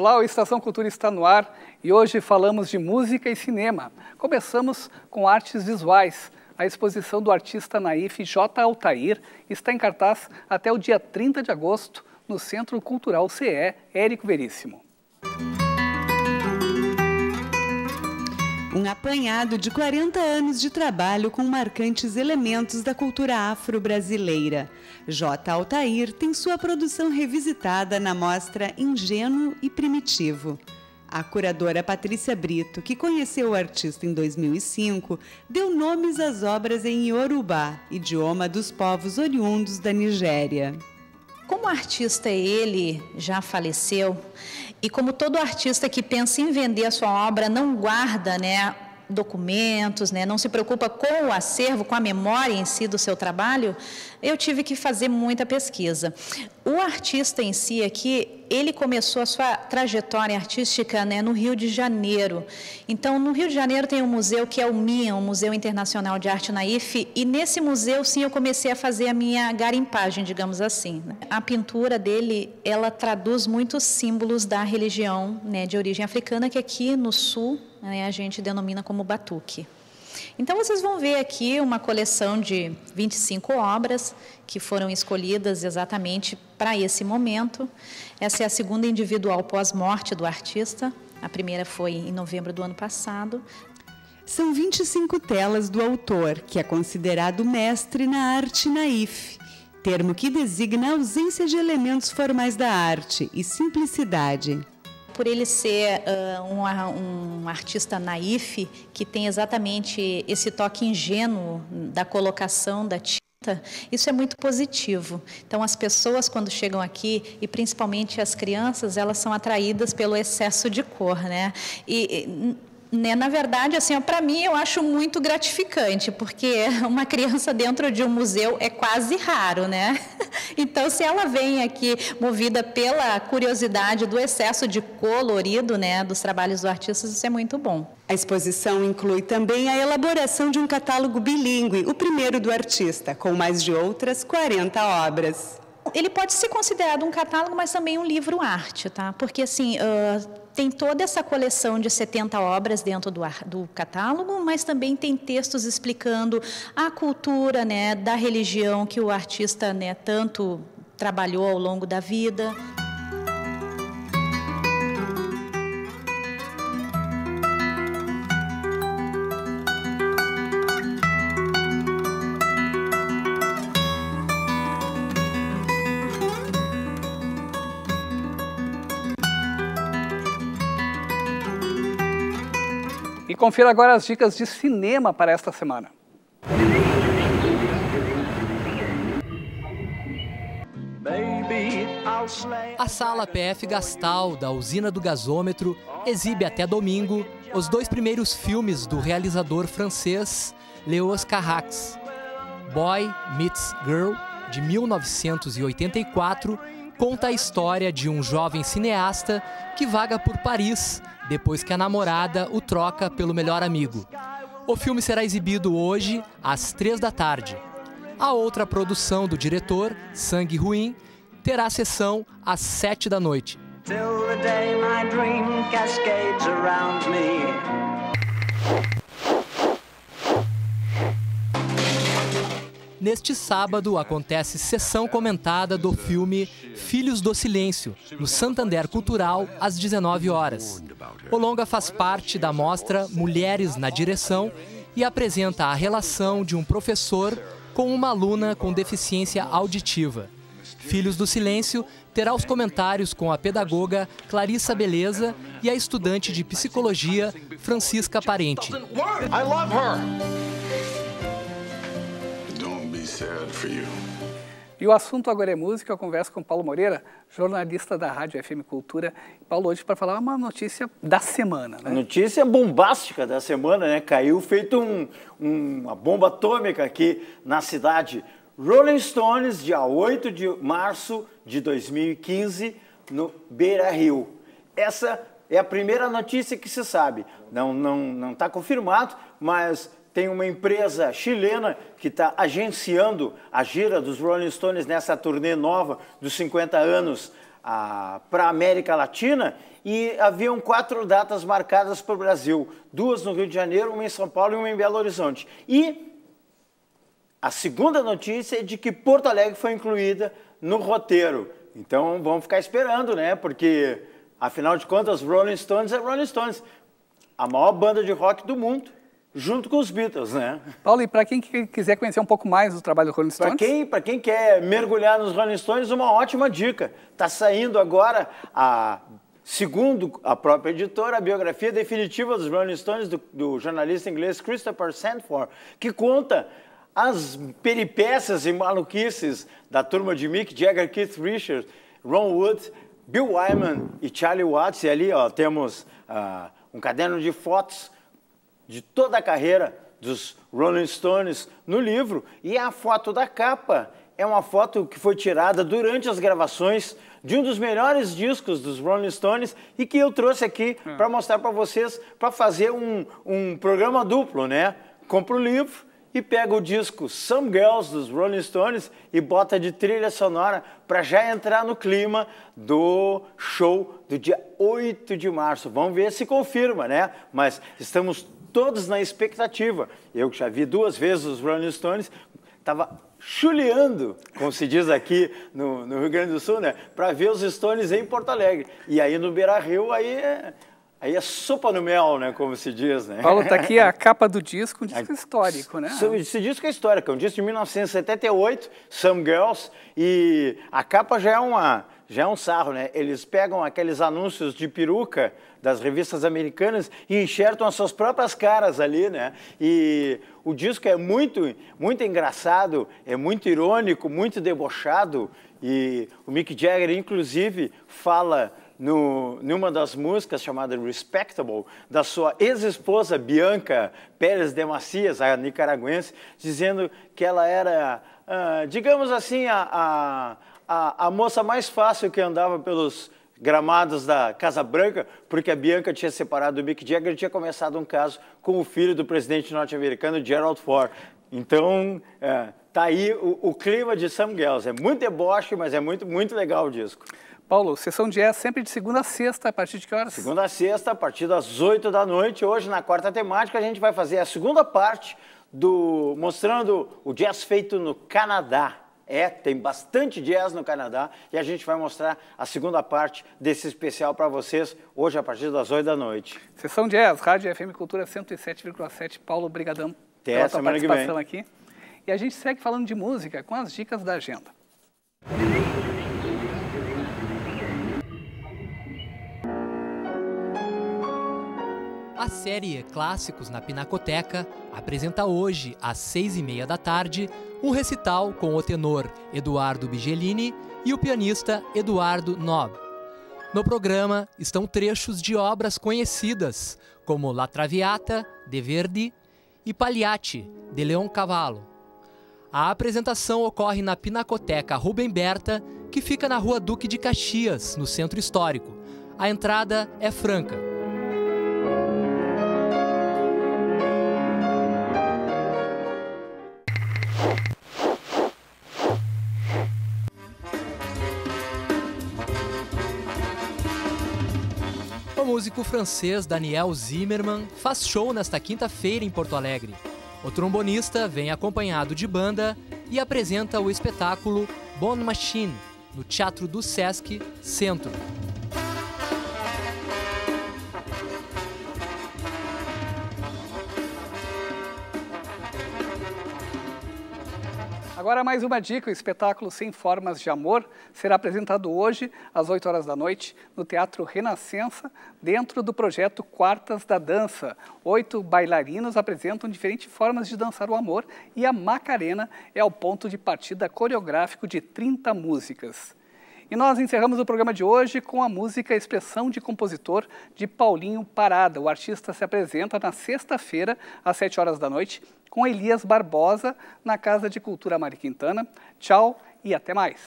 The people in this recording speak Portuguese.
Olá, o Estação Cultura está no ar e hoje falamos de música e cinema. Começamos com artes visuais. A exposição do artista naif J. Altair está em cartaz até o dia 30 de agosto no Centro Cultural CE Érico Veríssimo. Um apanhado de 40 anos de trabalho com marcantes elementos da cultura afro-brasileira. J. Altair tem sua produção revisitada na mostra Ingênuo e Primitivo. A curadora Patrícia Brito, que conheceu o artista em 2005, deu nomes às obras em Yorubá, idioma dos povos oriundos da Nigéria. Como artista ele já faleceu, e como todo artista que pensa em vender a sua obra não guarda, documentos, não se preocupa com o acervo, com a memória em si do seu trabalho, eu tive que fazer muita pesquisa. O artista em si aqui, ele começou a sua trajetória artística no Rio de Janeiro. Então, no Rio de Janeiro tem um museu que é o MIA, o Museu Internacional de Arte Naif, e nesse museu, sim, eu comecei a fazer a minha garimpagem, digamos assim. A pintura dele, ela traduz muitos símbolos da religião de origem africana, que aqui no sul a gente denomina como batuque. Então, vocês vão ver aqui uma coleção de 25 obras que foram escolhidas exatamente para esse momento. Essa é a segunda individual pós-morte do artista. A primeira foi em novembro do ano passado. São 25 telas do autor, que é considerado mestre na arte naif, termo que designa a ausência de elementos formais da arte e simplicidade. Por ele ser um artista naif, que tem exatamente esse toque ingênuo da colocação da tinta, isso é muito positivo. Então, as pessoas, quando chegam aqui, e principalmente as crianças, elas são atraídas pelo excesso de cor, na verdade, para mim, eu acho muito gratificante, porque uma criança dentro de um museu é quase raro, Então, se ela vem aqui movida pela curiosidade do excesso de colorido, dos trabalhos do artista, isso é muito bom. A exposição inclui também a elaboração de um catálogo bilíngue, o primeiro do artista, com mais de outras 40 obras. Ele pode ser considerado um catálogo, mas também um livro-arte, Porque, tem toda essa coleção de 70 obras dentro do catálogo, mas também tem textos explicando a cultura, da religião que o artista, tanto trabalhou ao longo da vida. E confira agora as dicas de cinema para esta semana. A Sala PF Gastal, da Usina do Gasômetro, exibe até domingo os 2 primeiros filmes do realizador francês Léos Carax. Boy Meets Girl, de 1984, conta a história de um jovem cineasta que vaga por Paris depois que a namorada o troca pelo melhor amigo. O filme será exibido hoje, às 3 da tarde. A outra produção do diretor, Sangue Ruim, terá sessão às 7 da noite. Neste sábado, acontece sessão comentada do filme Filhos do Silêncio, no Santander Cultural, às 19 horas. O longa faz parte da mostra Mulheres na Direção e apresenta a relação de um professor com uma aluna com deficiência auditiva. Filhos do Silêncio terá os comentários com a pedagoga Clarissa Beleza e a estudante de psicologia Francisca Parente. E o assunto agora é música. Eu converso com Paulo Moreira, jornalista da Rádio FM Cultura. Paulo, hoje para falar uma notícia da semana, Notícia bombástica da semana, Caiu feito uma bomba atômica aqui na cidade. Rolling Stones, dia 8 de março de 2015, no Beira-Rio. Essa é a primeira notícia que se sabe. Não está confirmado, mas tem uma empresa chilena que está agenciando a gira dos Rolling Stones nessa turnê nova dos 50 anos para a América Latina, e haviam 4 datas marcadas para o Brasil. 2 no Rio de Janeiro, uma em São Paulo e uma em Belo Horizonte. E a segunda notícia é de que Porto Alegre foi incluída no roteiro. Então vamos ficar esperando, né? Porque, afinal de contas, Rolling Stones é Rolling Stones. A maior banda de rock do mundo, junto com os Beatles, né? Paulo, e para quem quiser conhecer um pouco mais do trabalho do Rolling Stones? Para quem quer mergulhar nos Rolling Stones, uma ótima dica. Está saindo agora, segundo a própria editora, a biografia definitiva dos Rolling Stones, do jornalista inglês Christopher Sandford, que conta as peripécias e maluquices da turma de Mick Jagger, Keith Richards, Ron Wood, Bill Wyman e Charlie Watts. E ali temos um caderno de fotos de toda a carreira dos Rolling Stones no livro. E a foto da capa é uma foto que foi tirada durante as gravações de um dos melhores discos dos Rolling Stones e que eu trouxe aqui para mostrar para vocês, para fazer um programa duplo, né? Compra o livro e pega o disco Some Girls dos Rolling Stones e bota de trilha sonora para já entrar no clima do show do dia 8 de março. Vamos ver se confirma, né? Mas estamos todos na expectativa. Eu que já vi 2 vezes os Rolling Stones, estava chuleando, como se diz aqui no Rio Grande do Sul, né? Para ver os Stones em Porto Alegre. E aí no Beira-Rio, aí é sopa no mel, né? Como se diz, né? Paulo, está aqui a capa do disco, um disco histórico, né? Esse disco é histórico, é um disco de 1978, Some Girls, e a capa já é um sarro, né? Eles pegam aqueles anúncios de peruca das revistas americanas e enxertam as suas próprias caras ali, né? E o disco é muito, muito engraçado, é muito irônico, muito debochado, e o Mick Jagger, inclusive, fala numa das músicas chamada Respectable, da sua ex-esposa Bianca Pérez de Macias, a nicaragüense, dizendo que ela era, digamos assim, a moça mais fácil que andava pelos gramados da Casa Branca, porque a Bianca tinha separado do Mick Jagger e tinha começado um caso com o filho do presidente norte-americano, Gerald Ford. Então, tá aí o clima de Some Girls. É muito deboche, mas é muito, muito legal o disco. Paulo, sessão de jazz sempre de segunda a sexta, a partir de que horas? Segunda a sexta, a partir das 8 da noite. Hoje, na quarta temática, a gente vai fazer a segunda parte mostrando o jazz feito no Canadá. Tem bastante jazz no Canadá e a gente vai mostrar a segunda parte desse especial para vocês hoje a partir das 8 da noite. Sessão Jazz, Rádio FM Cultura 107,7. Paulo, brigadão pela tua participação aqui. E a gente segue falando de música com as dicas da agenda. A série Clássicos na Pinacoteca apresenta hoje, às 6h30 da tarde, um recital com o tenor Eduardo Bigelini e o pianista Eduardo Nob. No programa estão trechos de obras conhecidas, como La Traviata, de Verdi, e Pagliacci, de Leoncavallo. A apresentação ocorre na Pinacoteca Rubem Berta, que fica na Rua Duque de Caxias, no Centro Histórico. A entrada é franca. O músico francês Daniel Zimmermann faz show nesta quinta-feira em Porto Alegre. O trombonista vem acompanhado de banda e apresenta o espetáculo Bonne Machine, no Teatro do Sesc Centro. Agora mais uma dica, o espetáculo Sem Formas de Amor será apresentado hoje às 8 horas da noite no Teatro Renascença, dentro do projeto Quartas da Dança. 8 bailarinos apresentam diferentes formas de dançar o amor e a Macarena é o ponto de partida coreográfico de 30 músicas. E nós encerramos o programa de hoje com a música Expressão de Compositor de Paulinho Parada. O artista se apresenta na sexta-feira, às 7 horas da noite, com Elias Barbosa, na Casa de Cultura Mari Quintana. Tchau e até mais.